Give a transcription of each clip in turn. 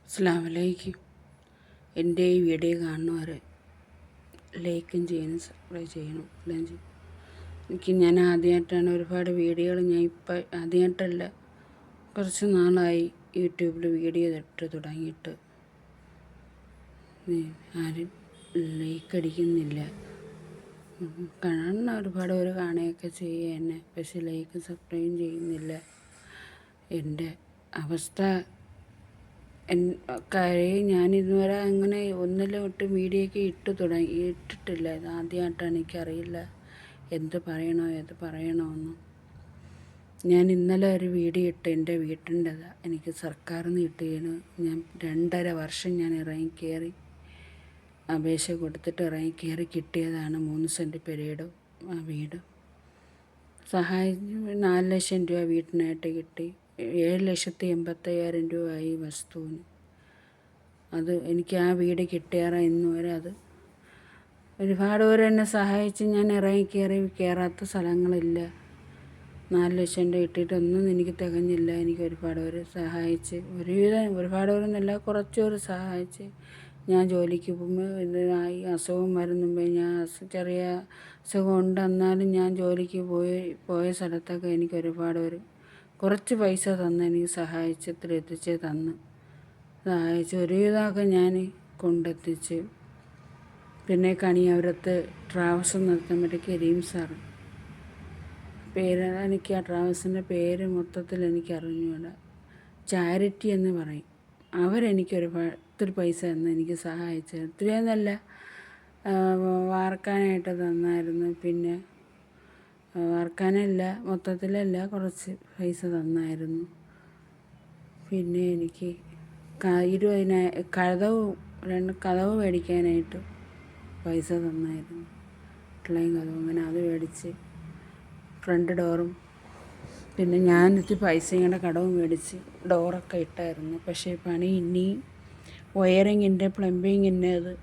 അസ്സലാമലൈക്കും. എൻ്റെ ഈ വീഡിയോ കാണുന്നവരെ ലൈക്കും ചെയ്യണം, സബ്സ്ക്രൈബ് ചെയ്യണം, എല്ലാം ചെയ്യും. ഞാൻ ആദ്യമായിട്ടാണ് ഒരുപാട് വീഡിയോകൾ ഇപ്പം ആദ്യമായിട്ടല്ല, കുറച്ച് നാളായി യൂട്യൂബിൽ വീഡിയോ ഇട്ട് തുടങ്ങിയിട്ട്. ആരും ലൈക്ക് അടിക്കുന്നില്ല. കാണുന്ന ഒരുപാട് പേര് കാണുകയൊക്കെ ചെയ്യുക എന്നെ, പക്ഷെ ലൈക്കും സബ്സ്ക്രൈബും ചെയ്യുന്നില്ല. എൻ്റെ അവസ്ഥ കാര്യം ഞാനിതുവരെ അങ്ങനെ ഒന്നിലോട്ട് വീഡിയോയ്ക്ക് ഇട്ടിട്ടില്ല. ഇത് ആദ്യമായിട്ടാണ്. എനിക്കറിയില്ല എന്ത് പറയണോ ഏത് പറയണമെന്ന്. ഞാൻ ഇന്നലെ ഒരു വീഡിയോ ഇട്ട് എൻ്റെ വീട്ടിൻ്റെതാണ്. എനിക്ക് സർക്കാരിൽ നിന്ന് കിട്ടിയതിന് ഞാൻ 2.5 വർഷം ഞാൻ ഇറങ്ങിക്കയറി അപേക്ഷ കൊടുത്തിട്ട് ഇറങ്ങിക്കയറി കിട്ടിയതാണ് 3 സെൻറ്റ് പെരേടും ആ വീട്. സഹായം 4 ലക്ഷം രൂപ വീട്ടിനായിട്ട് കിട്ടി. 7,85,000 രൂപയായി വസ്തുവിന്. അത് എനിക്ക് ആ വീട് കിട്ടിയാറ ഇന്ന് വരെ. അത് ഒരുപാട് പേര് എന്നെ സഹായിച്ച് ഞാൻ കയറാത്ത സ്ഥലങ്ങളില്ല. 4 ലക്ഷം രൂപ കിട്ടിയിട്ടൊന്നും എനിക്ക് തികഞ്ഞില്ല. എനിക്ക് ഒരുപാട് പേര് സഹായിച്ച്, ഒരുപാട് പേരെന്നല്ല, കുറച്ച് പേര് സഹായിച്ച്. ഞാൻ ജോലിക്ക് പോകുമ്പോൾ ഇതിനായി അസുഖം വരുന്ന മുമ്പേ ഞാൻ ചെറിയ അസുഖം ഉണ്ടെന്നാലും ഞാൻ ജോലിക്ക് പോയ സ്ഥലത്തൊക്കെ എനിക്ക് ഒരുപാട് പേര് കുറച്ച് പൈസ തന്ന് എനിക്ക് എത്തിച്ച് തന്ന് സഹായിച്ച് ഒരുവിധമൊക്കെ ഞാൻ കൊണ്ടെത്തിച്ച്. പിന്നെ കണിയാപുരത്ത് ട്രാവൽസ് നടത്തുമ്പോഴേക്ക് കരീം സാറ് എനിക്ക് ആ ട്രാവൽസിൻ്റെ പേര് മൊത്തത്തിൽ എനിക്ക് അറിഞ്ഞുകൂടാ. ചാരിറ്റി എന്ന് പറയും. അവരെനിക്ക് ഒത്തിരി പൈസ തന്ന് എനിക്ക് സഹായിച്ചത്. ഒത്തിരിയൊന്നുമല്ല, വാർക്കാനായിട്ട് തന്നായിരുന്നു. പിന്നെ വാർക്കാനല്ല, മൊത്തത്തിലല്ല, കുറച്ച് പൈസ തന്നായിരുന്നു. പിന്നെ എനിക്ക് 20,000 കതവ് മേടിക്കാനായിട്ട് പൈസ തന്നായിരുന്നു. ക്ലൈം കതവ്, അങ്ങനെ അത് മേടിച്ച് ഫ്രണ്ട് ഡോറും. പിന്നെ ഞാനിട്ട് പൈസയും കൂടെ കടവും മേടിച്ച് ഡോറൊക്കെ ഇട്ടായിരുന്നു. പക്ഷേ പണി ഇനിയും വയറിങ്ങിൻ്റെ പ്ലംബിങ്ങിൻ്റെ അത്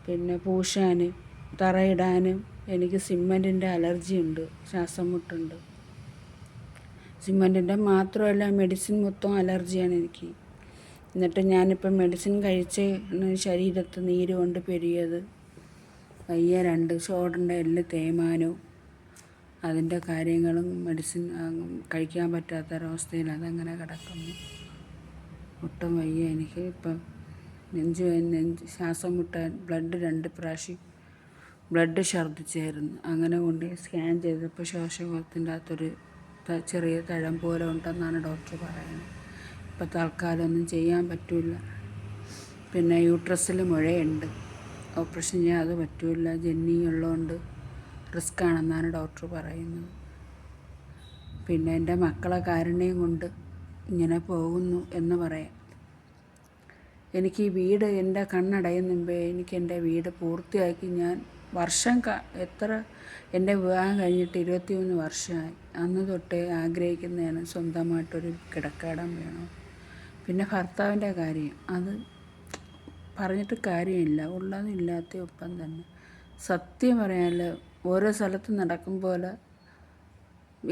പിന്നെ പൂശാനും തറയിടാനും എനിക്ക് സിമൻറ്റിൻ്റെ അലർജിയുണ്ട്, ശ്വാസം മുട്ടുണ്ട്. സിമൻറ്റിൻ്റെ മാത്രമല്ല, മെഡിസിൻ മൊത്തം അലർജിയാണ് എനിക്ക്. എന്നിട്ട് ഞാനിപ്പം മെഡിസിൻ കഴിച്ച് ശരീരത്ത് നീര് കൊണ്ട് പെരിയത് വയ്യ. 2 ഷോൾഡറിൻ്റെ എല്ല് തേയ്മാനവും അതിൻ്റെ കാര്യങ്ങളും മെഡിസിൻ കഴിക്കാൻ പറ്റാത്തൊരവസ്ഥയിൽ അതങ്ങനെ കിടക്കുന്നു. ഒട്ടും വയ്യ എനിക്ക്. ഇപ്പം നെഞ്ച് ശ്വാസം മുട്ടാൻ ബ്ലഡ് 2 പ്രാവശ്യം ബ്ലഡ് ഛർദ്ദിച്ചായിരുന്നു. അങ്ങനെ കൊണ്ട് സ്കാൻ ചെയ്തപ്പോൾ ശ്വാസകോശത്തിൻ്റെ അകത്തൊരു ചെറിയ തഴം പോലെ ഉണ്ടെന്നാണ് ഡോക്ടർ പറയുന്നത്. ഇപ്പം തൽക്കാലം ഒന്നും ചെയ്യാൻ പറ്റില്ല. പിന്നെ യൂട്രസിൽ മുഴയുണ്ട്, ഓപ്പറേഷൻ ചെയ്യാതെ പറ്റില്ല. ജന്നി ഉള്ളതുകൊണ്ട് റിസ്ക് ആണെന്നാണ് ഡോക്ടർ പറയുന്നത്. പിന്നെ എൻ്റെ മക്കളെ കാരുണ്യം കൊണ്ട് ഇങ്ങനെ പോകുന്നു എന്ന് പറയാം. എനിക്ക് ഈ വീട് എൻ്റെ കണ്ണടയുന്ന മുമ്പേ എനിക്ക് എൻ്റെ വീട് പൂർത്തിയാക്കി. ഞാൻ എൻ്റെ വിവാഹം കഴിഞ്ഞിട്ട് 23 വർഷമായി. അന്ന് തൊട്ടേ ആഗ്രഹിക്കുന്നതാണ് സ്വന്തമായിട്ടൊരു കിടക്കാടം വേണം. പിന്നെ ഭർത്താവിൻ്റെ കാര്യം, അത് പറഞ്ഞിട്ട് കാര്യമില്ല, ഉള്ളതും ഇല്ലാത്ത ഒപ്പം തന്നെ. സത്യം പറയാനല്ല, ഓരോ സ്ഥലത്ത് നടക്കും പോലെ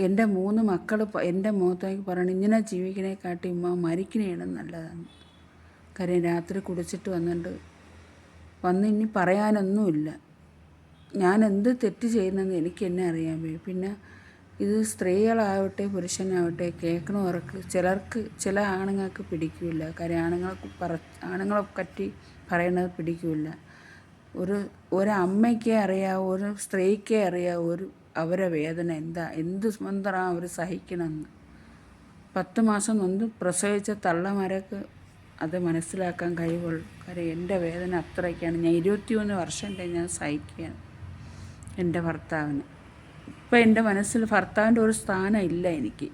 എൻ്റെ 3 മക്കൾ എൻ്റെ മുഖത്തേക്ക് പറയണം, ഇങ്ങനെ ജീവിക്കണേക്കാട്ടി മരിക്കണേണ് നല്ലതാണ്. കാര്യം രാത്രി കുടിച്ചിട്ട് വന്ന് ഇനി പറയാനൊന്നുമില്ല. ഞാൻ എന്ത് തെറ്റ് ചെയ്യുന്നതെന്ന് എനിക്ക് എന്നെ അറിയാൻ വയ്യ. പിന്നെ ഇത് സ്ത്രീകളാവട്ടെ പുരുഷനാവട്ടെ കേൾക്കണവർക്ക് ചില ആണുങ്ങൾക്ക് പിടിക്കില്ല. കാര്യം ആണുങ്ങളെ പറ്റി പറയണത് പിടിക്കില്ല. ഒരമ്മയ്ക്കേ അറിയാവൂ, ഒരു സ്ത്രീക്കേ അറിയാവൂ അവരെ വേദന എന്ത് സ്വന്തമാണ് അവർ സഹിക്കണമെന്ന്. 10 മാസം നൊന്ത് പ്രസവിച്ച തള്ളമാരൊക്കെ അത് മനസ്സിലാക്കാൻ കഴിവുള്ളൂ. കാര്യം എൻ്റെ വേദന അത്രയ്ക്കാണ്. ഞാൻ 23 വർഷം ഞാൻ സഹിക്കുകയാണ് എൻ്റെ ഭർത്താവിന്. ഇപ്പം എൻ്റെ മനസ്സിൽ ഭർത്താവിൻ്റെ ഒരു സ്ഥാനം ഇല്ല എനിക്ക്.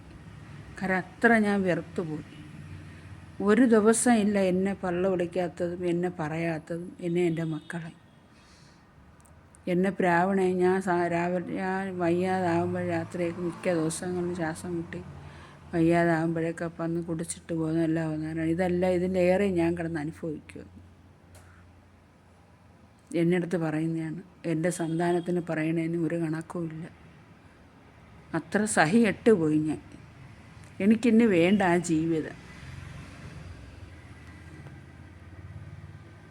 കാരണം അത്ര ഞാൻ വെറുത്തുപോയി. ഒരു ദിവസം ഇല്ല എന്നെ പള്ള വിളിക്കാത്തതും എന്നെ പറയാത്തതും എൻ്റെ മക്കളെ. എന്നെ പ്രാവണേ ഞാൻ വയ്യാതാകുമ്പോൾ രാത്രിയൊക്കെ മിക്ക ദിവസങ്ങളിലും ശ്വാസം മുട്ടി വയ്യാതാകുമ്പോഴേക്കെ അപ്പം അന്ന് കുടിച്ചിട്ട് പോകുന്നതല്ല വന്നേരം ഇതിലേറെ ഞാൻ കിടന്ന് അനുഭവിക്കുക. എൻ്റെ അടുത്ത് പറയുന്നതാണ്. എൻ്റെ സന്താനത്തിന് പറയണതിന് ഒരു കണക്കുമില്ല. അത്ര സഹിയിട്ട് പോയി ഞാൻ. എനിക്കിന്ന് വേണ്ട ആ ജീവിതം.